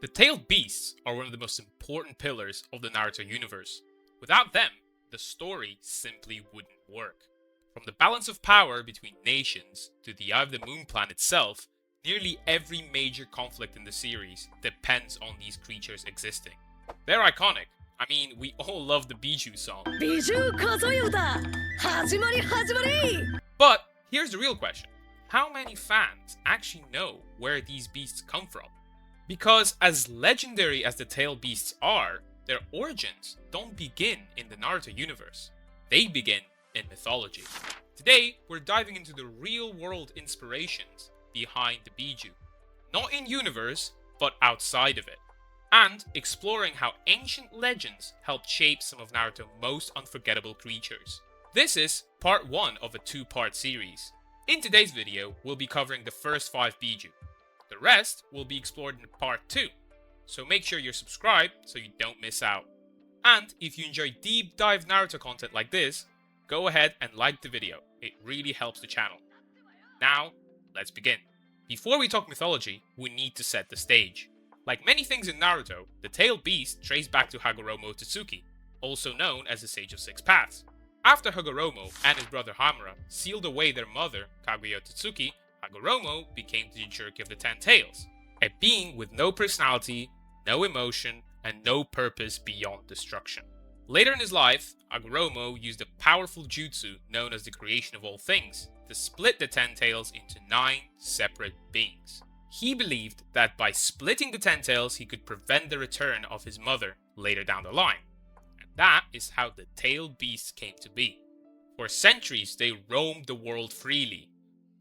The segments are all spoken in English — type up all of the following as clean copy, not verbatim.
The tailed beasts are one of the most important pillars of the Naruto universe. Without them, the story simply wouldn't work. From the balance of power between nations to the Eye of the Moon Plan itself, nearly every major conflict in the series depends on these creatures existing. They're iconic. I mean, we all love the bijū song. But here's the real question. How many fans actually know where these beasts come from? Because as legendary as the tailed beasts are, their origins don't begin in the Naruto universe. They begin in mythology. Today, we're diving into the real-world inspirations behind the bijū. Not in universe, but outside of it. And exploring how ancient legends helped shape some of Naruto's most unforgettable creatures. This is part 1 of a 2-part series. In today's video, we'll be covering the first 5 bijū. The rest will be explored in part 2, so make sure you're subscribed so you don't miss out. And if you enjoy deep dive Naruto content like this, go ahead and like the video, it really helps the channel. Now, let's begin. Before we talk mythology, we need to set the stage. Like many things in Naruto, the tailed beast traced back to Hagoromo Totsuki, also known as the Sage of Six Paths. After Hagoromo and his brother Hamura sealed away their mother, Kaguya Totsuki, Hagoromo became the Jinchūriki of the 10 Tails, a being with no personality, no emotion, and no purpose beyond destruction. Later in his life, Hagoromo used a powerful jutsu known as the creation of all things to split the 10 Tails into 9 separate beings. He believed that by splitting the 10 Tails he could prevent the return of his mother later down the line. And that is how the tailed beasts came to be. For centuries they roamed the world freely,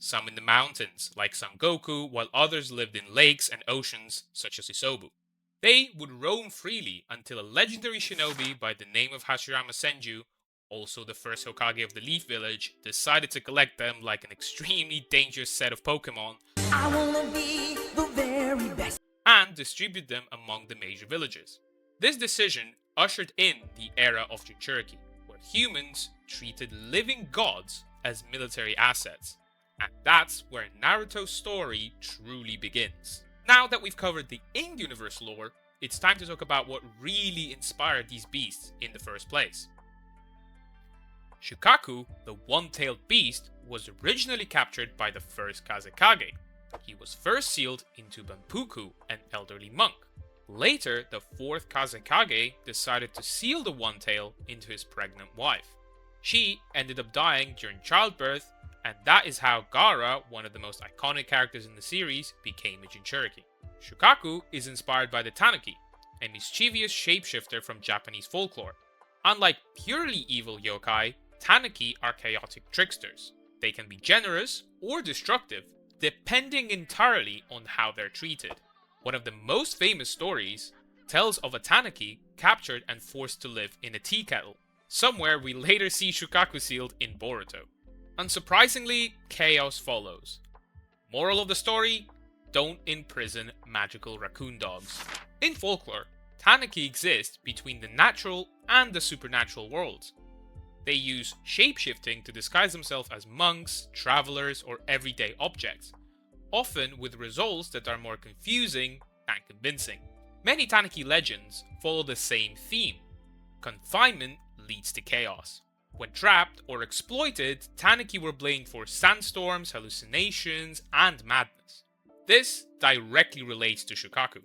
some in the mountains like Son Goku, while others lived in lakes and oceans such as Isobu. They would roam freely until a legendary shinobi by the name of Hashirama Senju, also the first Hokage of the Leaf Village, decided to collect them like an extremely dangerous set of Pokemon I wanna be the very best. and distribute them among the major villages. This decision ushered in the era of Jinchūriki, where humans treated living gods as military assets. And that's where Naruto's story truly begins. Now that we've covered the in-universe lore, it's time to talk about what really inspired these beasts in the first place. Shukaku, the one-tailed beast, was originally captured by the first Kazekage. He was first sealed into Banpuku, an elderly monk. Later, the fourth Kazekage decided to seal the one-tail into his pregnant wife. She ended up dying during childbirth, and that is how Gaara, one of the most iconic characters in the series, became a Jinchūriki. Shukaku is inspired by the Tanuki, a mischievous shapeshifter from Japanese folklore. Unlike purely evil yōkai, Tanuki are chaotic tricksters. They can be generous or destructive, depending entirely on how they're treated. One of the most famous stories tells of a Tanuki captured and forced to live in a tea kettle, somewhere we later see Shukaku sealed in Boruto. Unsurprisingly, chaos follows. Moral of the story? Don't imprison magical raccoon dogs. In folklore, Tanuki exist between the natural and the supernatural worlds. They use shapeshifting to disguise themselves as monks, travelers, or everyday objects, often with results that are more confusing than convincing. Many Tanuki legends follow the same theme. Confinement leads to chaos. When trapped or exploited, Tanuki were blamed for sandstorms, hallucinations, and madness. This directly relates to Shukaku.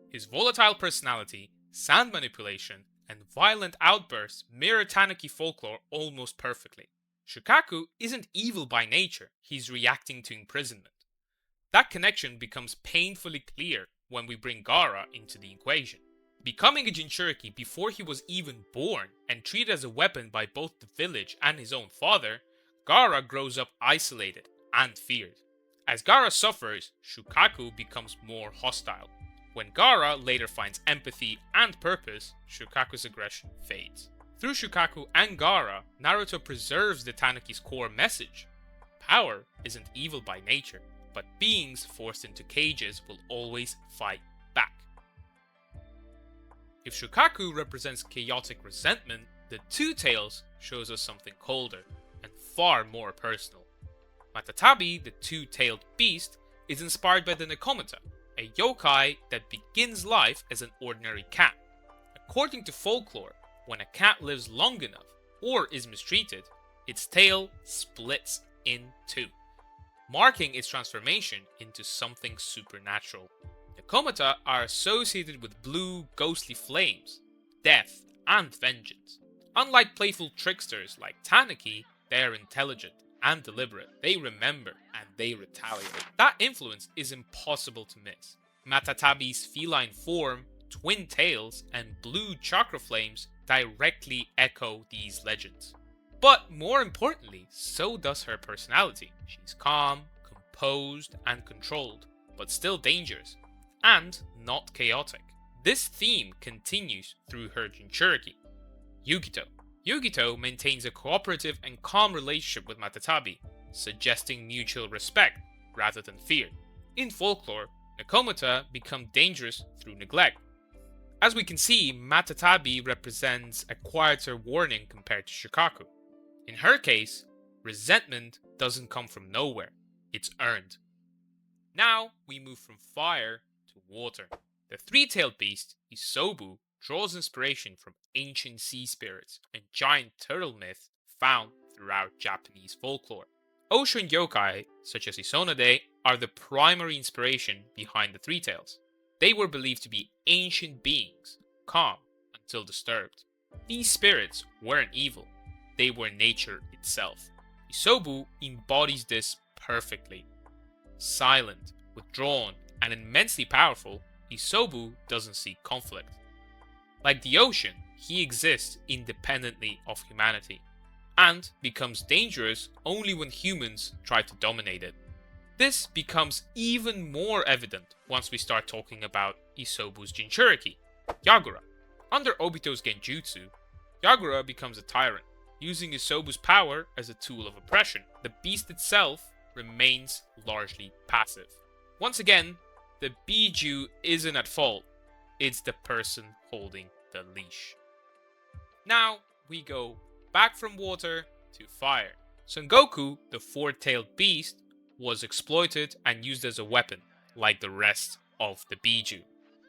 His volatile personality, sand manipulation, and violent outbursts mirror Tanuki folklore almost perfectly. Shukaku isn't evil by nature, he's reacting to imprisonment. That connection becomes painfully clear when we bring Gaara into the equation. Becoming a Jinchūriki before he was even born and treated as a weapon by both the village and his own father, Gaara grows up isolated and feared. As Gaara suffers, Shukaku becomes more hostile. When Gaara later finds empathy and purpose, Shukaku's aggression fades. Through Shukaku and Gaara, Naruto preserves the Tanuki's core message. Power isn't evil by nature, but beings forced into cages will always fight back. If Shukaku represents chaotic resentment, the Two Tails shows us something colder and far more personal. Matatabi, the two-tailed beast, is inspired by the Nekomata, a yokai that begins life as an ordinary cat. According to folklore, when a cat lives long enough or is mistreated, its tail splits in two, marking its transformation into something supernatural. Nekomata are associated with blue, ghostly flames, death, and vengeance. Unlike playful tricksters like Tanuki, they are intelligent and deliberate. They remember and they retaliate. That influence is impossible to miss. Matatabi's feline form, twin tails, and blue chakra flames directly echo these legends. But more importantly, so does her personality. She's calm, composed, and controlled, but still dangerous, and not chaotic. This theme continues through her jinchūriki. Yugito maintains a cooperative and calm relationship with Matatabi, suggesting mutual respect rather than fear. In folklore, Nekomata become dangerous through neglect. As we can see, Matatabi represents a quieter warning compared to Shukaku. In her case, resentment doesn't come from nowhere, it's earned. Now we move from fire to water. The three-tailed beast, Isobu, draws inspiration from ancient sea spirits and giant turtle myth found throughout Japanese folklore. Ocean yokai, such as Isonade, are the primary inspiration behind the three tails. They were believed to be ancient beings, calm until disturbed. These spirits weren't evil, they were nature itself. Isobu embodies this perfectly. Silent, withdrawn, and immensely powerful, Isobu doesn't seek conflict. Like the ocean, he exists independently of humanity, and becomes dangerous only when humans try to dominate it. This becomes even more evident once we start talking about Isobu's jinchūriki, Yagura. Under Obito's genjutsu, Yagura becomes a tyrant, using Isobu's power as a tool of oppression. The beast itself remains largely passive. Once again, the bijū isn't at fault, it's the person holding the leash. Now we go back from water to fire. Son Goku, the four-tailed beast, was exploited and used as a weapon, like the rest of the bijū.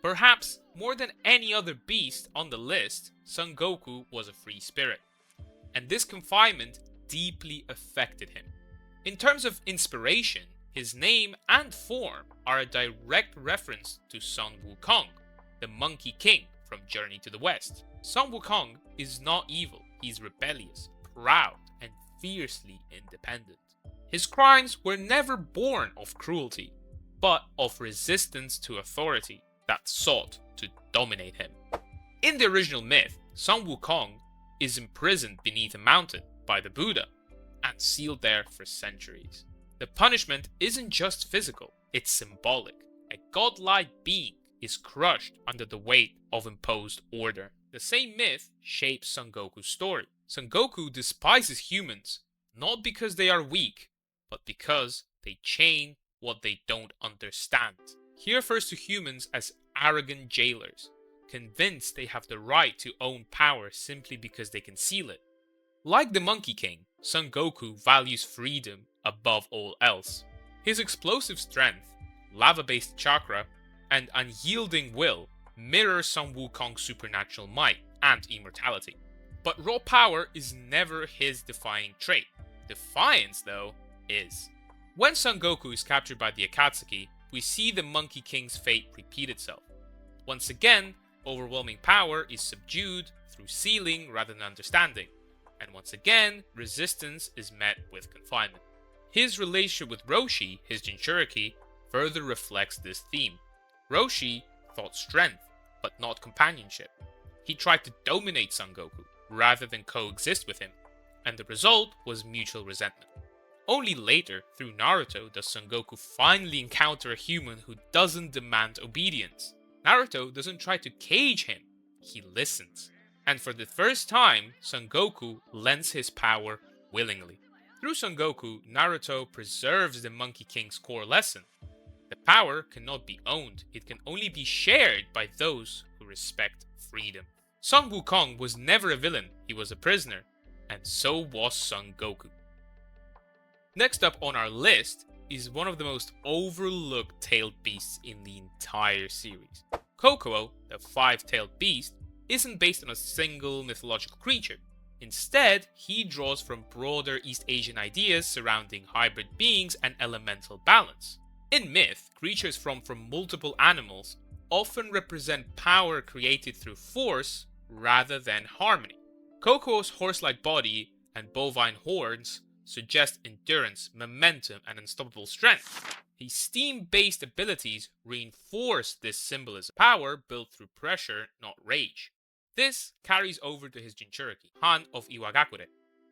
Perhaps more than any other beast on the list, Son Goku was a free spirit, and this confinement deeply affected him. In terms of inspiration, his name and form are a direct reference to Sun Wukong, the Monkey King from Journey to the West. Sun Wukong is not evil, he's rebellious, proud, and fiercely independent. His crimes were never born of cruelty, but of resistance to authority that sought to dominate him. In the original myth, Sun Wukong is imprisoned beneath a mountain by the Buddha and sealed there for centuries. The punishment isn't just physical, it's symbolic. A godlike being is crushed under the weight of imposed order. The same myth shapes Son Goku's story. Son Goku despises humans, not because they are weak, but because they chain what they don't understand. He refers to humans as arrogant jailers, convinced they have the right to own power simply because they conceal it. Like the Monkey King, Son Goku values freedom above all else. His explosive strength, lava-based chakra, and unyielding will mirror Sun Wukong's supernatural might and immortality. But raw power is never his defining trait. Defiance, though, is. When Son Goku is captured by the Akatsuki, we see the Monkey King's fate repeat itself. Once again, overwhelming power is subdued through sealing rather than understanding, and once again, resistance is met with confinement. His relationship with Roshi, his jinchūriki, further reflects this theme. Roshi thought strength, but not companionship. He tried to dominate Son Goku, rather than coexist with him, and the result was mutual resentment. Only later, through Naruto, does Son Goku finally encounter a human who doesn't demand obedience. Naruto doesn't try to cage him, he listens. And for the first time, Son Goku lends his power willingly. Through Son Goku, Naruto preserves the Monkey King's core lesson. The power cannot be owned, it can only be shared by those who respect freedom. Sun Wukong was never a villain, he was a prisoner, and so was Son Goku. Next up on our list is one of the most overlooked tailed beasts in the entire series. Kokuō, the five-tailed beast, isn't based on a single mythological creature. Instead, he draws from broader East Asian ideas surrounding hybrid beings and elemental balance. In myth, creatures from multiple animals often represent power created through force rather than harmony. Kokuō's horse-like body and bovine horns suggest endurance, momentum, and unstoppable strength. His steam-based abilities reinforce this symbolism. Power built through pressure, not rage. This carries over to his jinchūriki, Han of Iwagakure.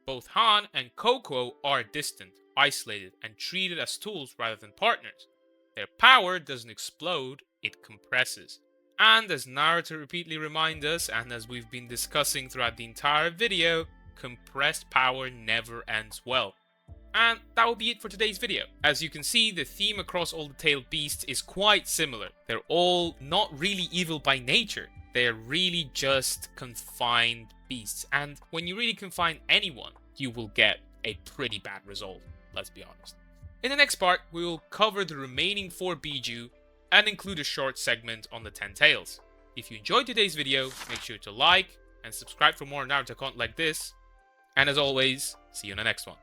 Both Han and Kokuō are distant, isolated, and treated as tools rather than partners. Their power doesn't explode, it compresses. And as Naruto repeatedly reminds us, and as we've been discussing throughout the entire video, compressed power never ends well. And that will be it for today's video. As you can see, the theme across all the tailed beasts is quite similar. They're all not really evil by nature. They're really just confined beasts. And when you really confine anyone, you will get a pretty bad result, let's be honest. In the next part, we will cover the remaining 4 bijū and include a short segment on the 10 tails. If you enjoyed today's video, make sure to like and subscribe for more Naruto content like this. And as always, see you in the next one.